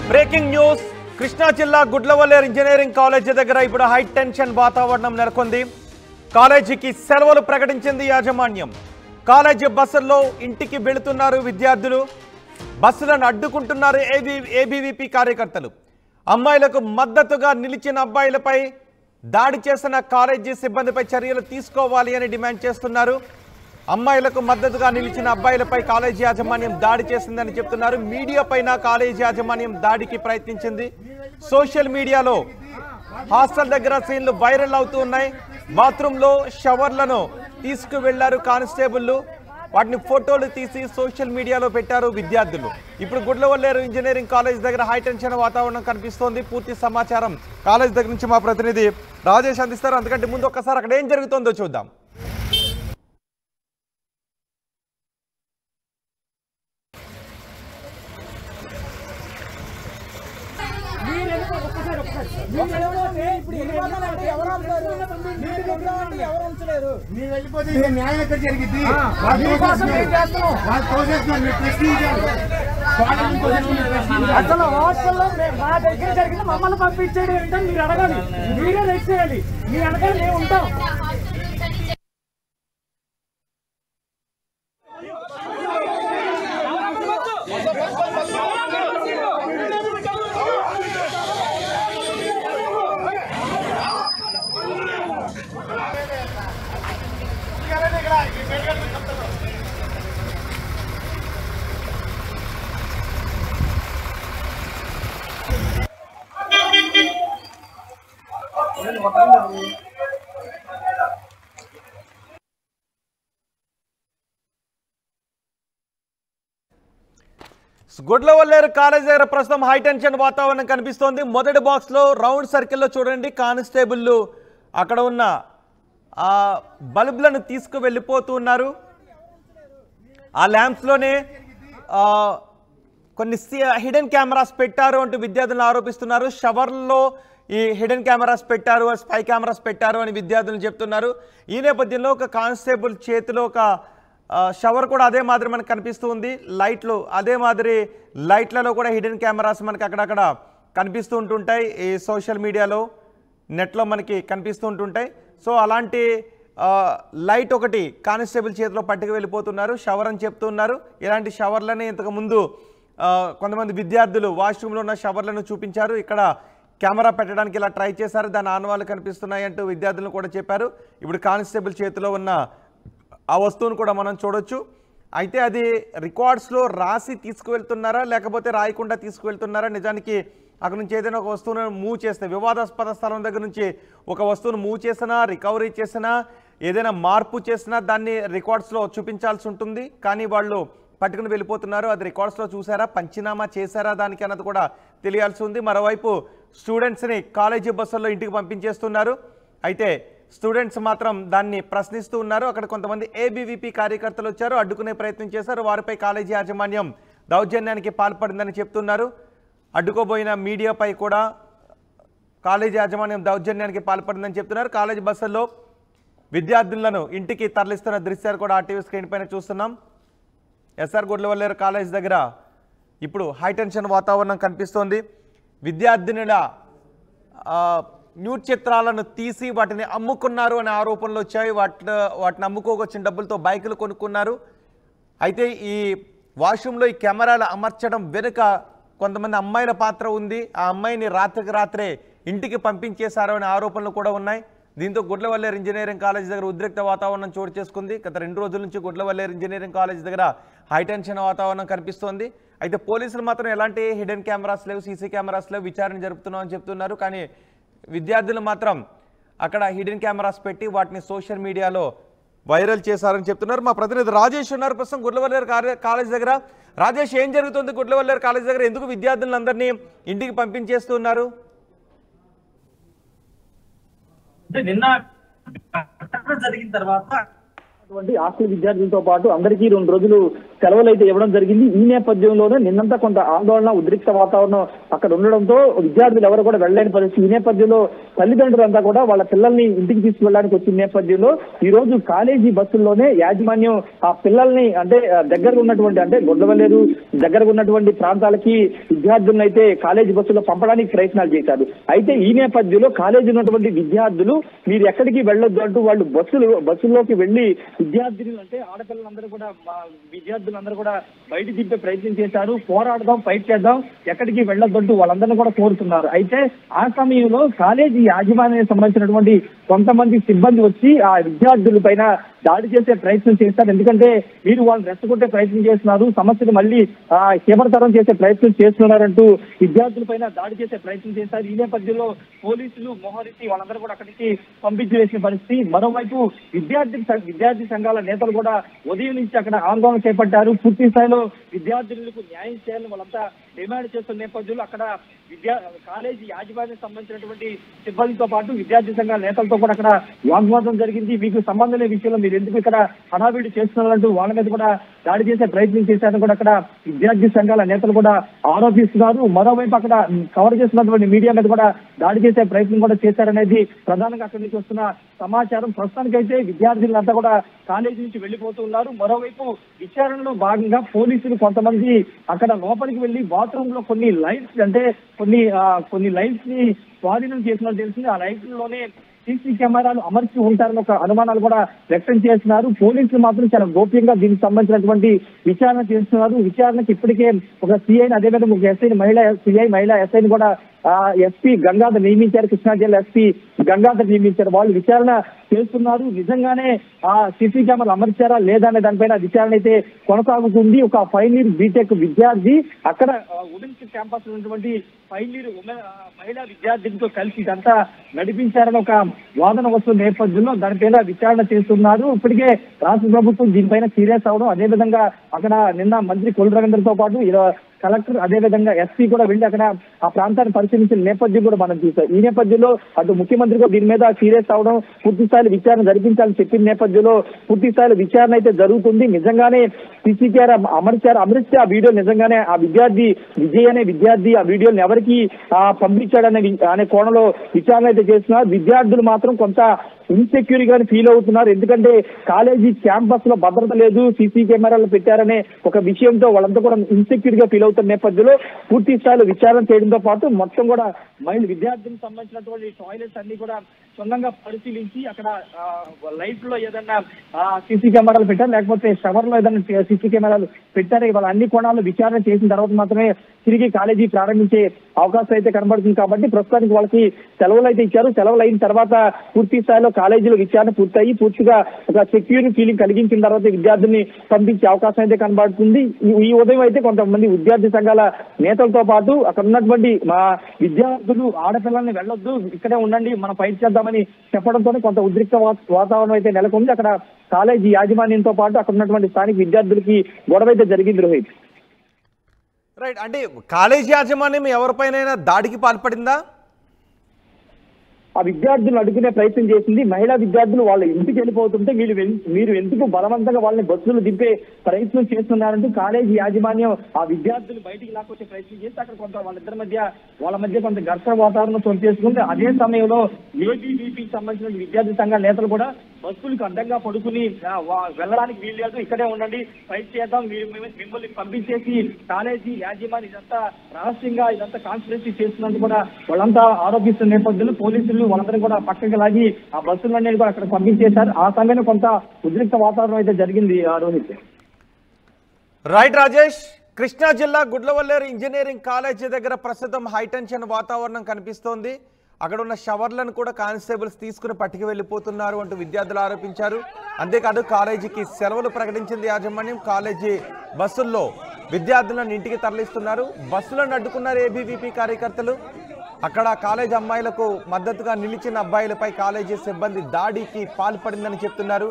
Breaking news Krishna జిల్లా Gudlavalleru engineering college దగ్గర ఇప్పుడు హై టెన్షన్ వాతావరణం నెలకొంది. కాలేజీకి సెలవులు ప్రకటించింది యాజమాన్యం. కాలేజీ బస్సుల్లో ఇంటికి వెళుతున్నారు విద్యార్థులు. బస్సులను అడ్డుకుంటున్నారు ఏబీవీపీ కార్యకర్తలు. అమ్మాయిలకు మద్దతుగా నిలిచిన అబ్బాయిలపై దాడి చేసిన కాలేజీ సిబ్బందిపై చర్యలు తీసుకోవాలి అని డిమాండ్ చేస్తున్నారు. అమ్మాయిలకు మద్దతుగా నిలిచిన అబ్బాయిలపై కాలేజీ యాజమాన్యం దాడి చేసిందని చెప్తున్నారు. మీడియా పైన కాలేజీ యాజమాన్యం దాడికి ప్రయత్నించింది. సోషల్ మీడియాలో హాస్టల్ దగ్గర సీన్లు వైరల్ అవుతూ ఉన్నాయి. బాత్రూంలో షవర్లను తీసుకువెళ్లారు కానిస్టేబుళ్లు. వాటిని ఫోటోలు తీసి సోషల్ మీడియాలో పెట్టారు విద్యార్థులు. ఇప్పుడు గుడ్లవల్లేరు ఇంజనీరింగ్ కాలేజ్ దగ్గర హై టెన్షన్ వాతావరణం కనిపిస్తోంది. పూర్తి సమాచారం కాలేజ్ దగ్గర నుంచి మా ప్రతినిధి రాజేష్ అందిస్తారు. అందుకంటే ముందు ఒక్కసారి అక్కడ ఏం జరుగుతుందో చూద్దాం. అసలు హాస్టల్లో మా దగ్గర జరిగిన మమ్మల్ని పంపించేది ఏంటో మీరు అడగాలి, మీరే రెస్ట్ చేయాలి. మీ అనగా మేము ఉంటాం. గుడ్లవల్లేరు కాలేజ్ దగ్గర ప్రస్తుతం హై టెన్షన్ వాతావరణం కనిపిస్తోంది. మొదటి బాక్స్ లో రౌండ్ సర్కిల్లో చూడండి, కానిస్టేబుల్లు అక్కడ ఉన్న ఆ బల్బులను తీసుకు వెళ్ళిపోతూ ఉన్నారు. ఆ ల్యాంప్స్ లోనే కొన్ని హిడెన్ కెమెరాస్ పెట్టారు అంటూ విద్యార్థులను ఆరోపిస్తున్నారు. షవర్లో ఈ హిడెన్ కెమెరాస్ పెట్టారు, స్పై కెమెరాస్ పెట్టారు అని విద్యార్థులు చెప్తున్నారు. ఈ నేపథ్యంలో ఒక కానిస్టేబుల్ చేతిలో ఒక షవర్ కూడా అదే మాదిరి మనకు కనిపిస్తూ ఉంది. లైట్లు అదే మాదిరి లైట్లలో కూడా హిడెన్ కెమెరాస్ మనకి అక్కడక్కడ కనిపిస్తూ ఉంటుంటాయి. ఈ సోషల్ మీడియాలో నెట్లో మనకి కనిపిస్తూ ఉంటుంటాయి. సో అలాంటి లైట్ ఒకటి కానిస్టేబుల్ చేతిలో పట్టుకు వెళ్ళిపోతున్నారు. షవర్ అని చెప్తున్నారు. ఇలాంటి షవర్లని ఇంతకుముందు కొంతమంది విద్యార్థులు వాష్రూమ్లో ఉన్న షవర్లను చూపించారు. ఇక్కడ కెమెరా పెట్టడానికి ఇలా ట్రై చేశారు, దాని ఆనవాళ్ళు కనిపిస్తున్నాయి అంటూ విద్యార్థులను కూడా చెప్పారు. ఇప్పుడు కానిస్టేబుల్ చేతిలో ఉన్న ఆ వస్తువును కూడా మనం చూడొచ్చు. అయితే అది రికార్డ్స్లో రాసి తీసుకువెళ్తున్నారా లేకపోతే రాయకుండా తీసుకువెళ్తున్నారా? నిజానికి అక్కడ నుంచి ఏదైనా ఒక వస్తువును మూవ్ చేస్తే, వివాదాస్పద స్థలం దగ్గర నుంచి ఒక వస్తువును మూవ్ చేసినా, రికవరీ చేసినా, ఏదైనా మార్పు చేసినా దాన్ని రికార్డ్స్లో చూపించాల్సి ఉంటుంది. కానీ వాళ్ళు పట్టుకుని వెళ్ళిపోతున్నారు. అది రికార్డ్స్లో చూసారా, పంచినామా చేశారా దానికి అన్నది కూడా తెలియాల్సి ఉంది. మరోవైపు స్టూడెంట్స్ని కాలేజీ బస్సుల్లో ఇంటికి పంపించేస్తున్నారు. అయితే స్టూడెంట్స్ మాత్రం దాన్ని ప్రశ్నిస్తూ ఉన్నారు. అక్కడ కొంతమంది ఏబీవీపీ కార్యకర్తలు వచ్చారు, అడ్డుకునే ప్రయత్నం చేశారు. వారిపై కాలేజీ యాజమాన్యం దౌర్జన్యానికి పాల్పడిందని చెప్తున్నారు. అడ్డుకోబోయిన మీడియాపై కూడా కాలేజీ యాజమాన్యం దౌర్జన్యానికి పాల్పడిందని చెప్తున్నారు. కాలేజీ బస్సుల్లో విద్యార్థులను ఇంటికి తరలిస్తున్న దృశ్యాలు కూడా ఆర్టీవీ స్క్రీన్ పైన చూస్తున్నాం. ఎస్ఆర్ గుడ్లవల్లేరు కాలేజ్ దగ్గర ఇప్పుడు హై టెన్షన్ వాతావరణం కనిపిస్తోంది. విద్యార్థినుల న్యూడ్ చిత్రాలను తీసి వాటిని అమ్ముకున్నారు అనే ఆరోపణలు వచ్చాయి. వాటిని అమ్ముకోవచ్చిన డబ్బులతో బైకులు కొనుక్కున్నారు. అయితే ఈ వాష్రూమ్లో ఈ కెమెరాలు అమర్చడం వెనుక కొంతమంది అమ్మాయిల పాత్ర ఉంది. ఆ అమ్మాయిని రాత్రికి రాత్రే ఇంటికి పంపించేశారు అనే ఆరోపణలు కూడా ఉన్నాయి. దీంతో గుడ్లవల్లేరు ఇంజనీరింగ్ కాలేజ్ దగ్గర ఉద్రిక్త వాతావరణం చోటు చేసుకుంది. గత 2 రోజుల నుంచి గుడ్లవల్లేరు ఇంజనీరింగ్ కాలేజ్ దగ్గర హై టెన్షన్ వాతావరణం కనిపిస్తోంది. అయితే పోలీసులు మాత్రం ఎలాంటి హిడెన్ కెమెరాస్ లేవు, సీసీ కెమెరాస్ లేవు, విచారణ జరుపుతున్నామని చెప్తున్నారు. కానీ విద్యార్థులు మాత్రం అక్కడ హిడెన్ కెమెరాస్ పెట్టి వాటిని సోషల్ మీడియాలో వైరల్ చేశారని చెప్తున్నారు. మా ప్రతినిధి రాజేష్ ఉన్నారు ప్రస్తుతం గుడ్లవల్లేరు కాలేజ్ దగ్గర. రాజేష్, ఏం జరుగుతుంది గుడ్లవల్లేరు కాలేజ్ దగ్గర? ఎందుకు విద్యార్థులందరినీ ఇంటికి పంపించేస్తున్నారు? నిన్న జరిగిన తర్వాత హాస్టల్ విద్యార్థులతో పాటు అందరికీ 2 రోజులు సెలవులు అయితే ఇవ్వడం జరిగింది. ఈ నేపథ్యంలోనే నిన్నంతా కొంత ఆందోళన ఉద్రిక్త వాతావరణం అక్కడ ఉండడంతో విద్యార్థులు ఎవరు కూడా వెళ్ళలేని పరిస్థితి. ఈ నేపథ్యంలో తల్లిదండ్రులంతా కూడా వాళ్ళ పిల్లల్ని ఇంటికి తీసుకువెళ్ళడానికి వచ్చిన నేపథ్యంలో ఈ రోజు కాలేజీ బస్సుల్లోనే యాజమాన్యం ఆ పిల్లల్ని అంటే దగ్గరగా ఉన్నటువంటి అంటే గొడ్లవల్లేరు దగ్గరగా ఉన్నటువంటి ప్రాంతాలకి విద్యార్థులను అయితే కాలేజీ బస్సులో పంపడానికి ప్రయత్నాలు చేశారు. అయితే ఈ నేపథ్యంలో కాలేజీ ఉన్నటువంటి విద్యార్థులు మీరు ఎక్కడికి వెళ్ళొద్దు అంటూ వాళ్ళు బస్సుల్లోకి వెళ్లి విద్యార్థులు అంటే ఆడపిల్లలందరూ కూడా విద్యార్థులందరూ కూడా బయట దింపే ప్రయత్నం చేశారు. పోరాడదాం, ఫైట్ చేద్దాం, ఎక్కడికి వెళ్ళొద్దంటూ వాళ్ళందరినీ కూడా కోరుతున్నారు. అయితే ఆ సమయంలో కాలేజీ యాజమాన్యానికి సంబంధించినటువంటి కొంతమంది సిబ్బంది వచ్చి ఆ విద్యార్థుల పైన దాడి చేసే ప్రయత్నం చేస్తారు. ఎందుకంటే మీరు వాళ్ళని రెచ్చగొట్టే ప్రయత్నం చేస్తున్నారు, సమస్యను మళ్ళీ తీవ్రతరం చేసే ప్రయత్నం చేస్తున్నారంటూ విద్యార్థుల పైన దాడి చేసే ప్రయత్నం చేశారు. ఈ నేపథ్యంలో పోలీసులు మోహరించి వాళ్ళందరూ కూడా అక్కడికి పంపించి వేసిన పరిస్థితి. మరోవైపు విద్యార్థి సంఘాల నేతలు కూడా ఉదయం నుంచి అక్కడ ఆందోళన చేపట్టారు. పూర్తి స్థాయిలో విద్యార్థులకు న్యాయం చేయాలని వాళ్ళంతా డిమాండ్ చేస్తున్న నేపథ్యంలో అక్కడ కాలేజీ యాజమాన్యానికి సంబంధించినటువంటి సిబ్బందితో పాటు విద్యార్థి సంఘాల నేతలతో కూడా అక్కడ వాగ్వాదం జరిగింది. మీకు సంబంధం లేని విషయంలో మీరు ఎందుకు ఇక్కడ హడావిడి చేస్తున్నారంటూ వాళ్ళ మీద కూడా దాడి చేసే ప్రయత్నం చేశారని కూడా అక్కడ విద్యార్థి సంఘాల నేతలు కూడా ఆరోపిస్తున్నారు. మరోవైపు అక్కడ కవర్ చేస్తున్నటువంటి మీడియా మీద కూడా దాడి చేసే ప్రయత్నం కూడా చేశారనేది ప్రధానంగా అక్కడి నుంచి వస్తున్న సమాచారం. ప్రస్తుతానికైతే విద్యార్థులంతా కూడా కాలేజీ నుంచి వెళ్లిపోతూ ఉన్నారు. మరోవైపు విచారణలో భాగంగా పోలీసులు కొంతమంది అక్కడ లోపలికి వెళ్లి బాత్రూమ్ లో కొన్ని లైట్స్ అంటే కొన్ని లైట్స్ ని స్వాధీనం చేసినట్టు తెలిసింది. ఆ లైట్లలోనే సీసీ కెమెరాలు అమర్చి ఉంటారని ఒక అనుమానాలు కూడా వ్యక్తం చేస్తున్నారు. పోలీసులు మాత్రం చాలా గోప్యంగా దీనికి సంబంధించినటువంటి విచారణ చేస్తున్నారు. విచారణకు ఇప్పటికే ఒక సిఐని అదేవిధంగా ఒక ఎస్ఐని మహిళా ఎస్ఐని కూడా ఎస్పీ గంగాధర్ నియమించారు. కృష్ణా జిల్లా ఎస్పీ గంగాధర్ నియమించారు. వాళ్ళు విచారణ చేస్తున్నారు. నిజంగానే ఆ సీసీ కెమెరాలు అమర్చారా లేదా అనే దానిపైన విచారణ అయితే కొనసాగుతుంది. ఒక ఫైనల్ ఇయర్ బీటెక్ విద్యార్థి అక్కడ ఉమెన్స్ క్యాంపస్ ఉన్నటువంటి ఫైనల్ ఇయర్ మహిళా విద్యార్థినితో కలిసి ఇదంతా నడిపించారని ఒక వాదన వస్తున్న నేపథ్యంలో దానిపైన విచారణ చేస్తున్నారు. ఇప్పటికే రాష్ట్ర ప్రభుత్వం దీనిపైన సీరియస్ అవడం, అదేవిధంగా అక్కడ నిన్న మంత్రి కొల్లు రవీంద్రతో పాటు కలెక్టర్ అదేవిధంగా ఎస్పీ కూడా వెళ్లి అక్కడ ఆ ప్రాంతాన్ని పరిశీలించిన నేపథ్యం కూడా మనం చూసాం. ఈ నేపథ్యంలో అటు ముఖ్యమంత్రి కూడా దీని మీద సీరియస్ అవడం, పూర్తి స్థాయిలో విచారణ జరిపించాలని చెప్పిన నేపథ్యంలో పూర్తి స్థాయిలో విచారణ అయితే జరుగుతుంది. నిజంగానే సీసీ కెమెరా అమరిస్తే ఆ వీడియో నిజంగానే ఆ విద్యార్థి విజయ్ అనే విద్యార్థి ఆ వీడియోని ఎవరికి పంపించాడనే కోణంలో విచారణ అయితే చేస్తున్నారు. విద్యార్థులు మాత్రం కొంత ఇన్సెక్యూర్ గా ఫీల్ అవుతున్నారు. ఎందుకంటే కాలేజీ క్యాంపస్ లో భద్రత లేదు, సీసీ కెమెరాలు పెట్టారనే ఒక విషయంతో వాళ్ళంతా కూడా ఇన్సెక్యూర్ గా ఫీల్ అవుతున్న నేపథ్యంలో పూర్తి స్థాయిలో విచారణ చేయడంతో పాటు మొత్తం కూడా మహిళ విద్యార్థులకు సంబంధించినటువంటి టాయిలెట్స్ అన్ని కూడా క్షుణ్ణంగా పరిశీలించి అక్కడ లైఫ్ లో ఏదన్నా సీసీ కెమెరాలు పెట్టారు లేకపోతే షవర్ లో ఏదైనా సీసీ కెమెరాలు పెట్టారు, ఇవాళ అన్ని కోణాలు విచారణ చేసిన తర్వాత మాత్రమే తిరిగి కాలేజీ ప్రారంభించే అవకాశం అయితే కనబడుతుంది. కాబట్టి ప్రస్తుతానికి వాళ్ళకి సెలవులు అయితే ఇచ్చారు. సెలవులు అయిన తర్వాత పూర్తి స్థాయిలో కాలేజీలో విచారణ పూర్తయి పూర్తిగా ఒక సెక్యూర్ ఫీలింగ్ కలిగించిన తర్వాత విద్యార్థుల్ని పంపించే అవకాశం అయితే కనబడుతుంది. ఈ ఉదయం అయితే కొంతమంది విద్యార్థి సంఘాల నేతలతో పాటు అక్కడ ఉన్నటువంటి మా విద్యార్థులు ఆడపిల్లల్ని వెళ్ళొద్దు, ఇక్కడే ఉండండి, మనం ఫైట్ చేద్దామని చెప్పడంతోనే కొంత ఉద్రిక్త వాతావరణం అయితే నెలకొంది. అక్కడ కాలేజీ యాజమాన్యంతో పాటు అక్కడ ఉన్నటువంటి స్థానిక విద్యార్థులకి గొడవ అయితే జరిగింది. రోహిత్, రైట్, అంటే కాలేజీ యాజమాన్యం ఎవరిపైనైనా దాడికి పాల్పడిందా? ఆ విద్యార్థులను అడుగునే ప్రయత్నం చేసింది. మహిళా విద్యార్థులు వాళ్ళ ఇంటికి వెళ్ళిపోతుంటే మీరు ఎందుకు బలవంతంగా వాళ్ళని బస్సులు దింపే ప్రయత్నం చేస్తున్నారంటూ కాలేజీ యాజమాన్యం ఆ విద్యార్థులు బయటికి లాక్కొచ్చే ప్రయత్నం చేస్తే అక్కడ కొంత వాళ్ళ మధ్య కొంత ఘర్షణ వాతావరణం చోటు చేసుకుంది. అదే సమయంలో ఏబీవీపీకి సంబంధించిన విద్యార్థి సంఘాల నేతలు కూడా బస్సులకు అడ్డంగా పడుకుని వెళ్ళడానికి వీలు లేదు, ఇక్కడే ఉండండి, ఫైట్ చేద్దాం, మిమ్మల్ని పంపించేసి కాలేజీ యాజమాన్యం ఇదంతా రహస్యంగా ఇదంతా కాన్స్పిరసీ చేస్తున్నందుకు కూడా వాళ్ళంతా ఆరోపిస్తున్న నేపథ్యంలో పోలీసులు వాళ్ళందరూ కూడా పక్కకి లాగి ఆ బస్సులన్నీ కూడా అక్కడ పంపించేశారు. ఆ సమయంలో కొంత ఉద్రిక్త వాతావరణం అయితే జరిగింది. రోహిత్, రైట్ రాజేష్, కృష్ణా జిల్లా గుడ్లవల్లేరు ఇంజనీరింగ్ కాలేజీ దగ్గర ప్రస్తుతం హైటెన్షన్ వాతావరణం కనిపిస్తోంది. అక్కడ ఉన్న షవర్లను కూడా కానిస్టేబుల్స్ తీసుకుని పట్టుకు వెళ్ళిపోతున్నారు అంటూ విద్యార్థులు ఆరోపించారు. అంతేకాదు కాలేజీకి సెలవులు ప్రకటించింది యాజమాన్యం. కాలేజీ బస్సుల్లో విద్యార్థులను ఇంటికి తరలిస్తున్నారు. బస్సులను అడ్డుకున్నారు ఏబీవీపీ కార్యకర్తలు. అక్కడ కాలేజీ అమ్మాయిలకు మద్దతుగా నిలిచిన అబ్బాయిలపై కాలేజీ సిబ్బంది దాడికి పాల్పడిందని చెప్తున్నారు.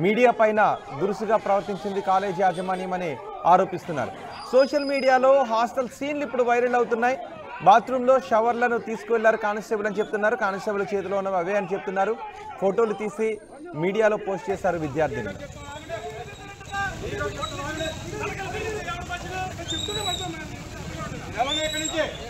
మీడియా పైన దురుసుగా ప్రవర్తించింది కాలేజీ యాజమాన్యం అని ఆరోపిస్తున్నారు. సోషల్ మీడియాలో హాస్టల్ సీన్లు ఇప్పుడు వైరల్ అవుతున్నాయి. బాత్రూంలో షవర్లను తీసుకువెళ్లారు కానిస్టేబుల్ అని చెప్తున్నారు. కానిస్టేబుల్ చేతిలో ఉన్నవి అవే అని చెప్తున్నారు. ఫోటోలు తీసి మీడియాలో పోస్ట్ చేశారు విద్యార్థిని. ఓకే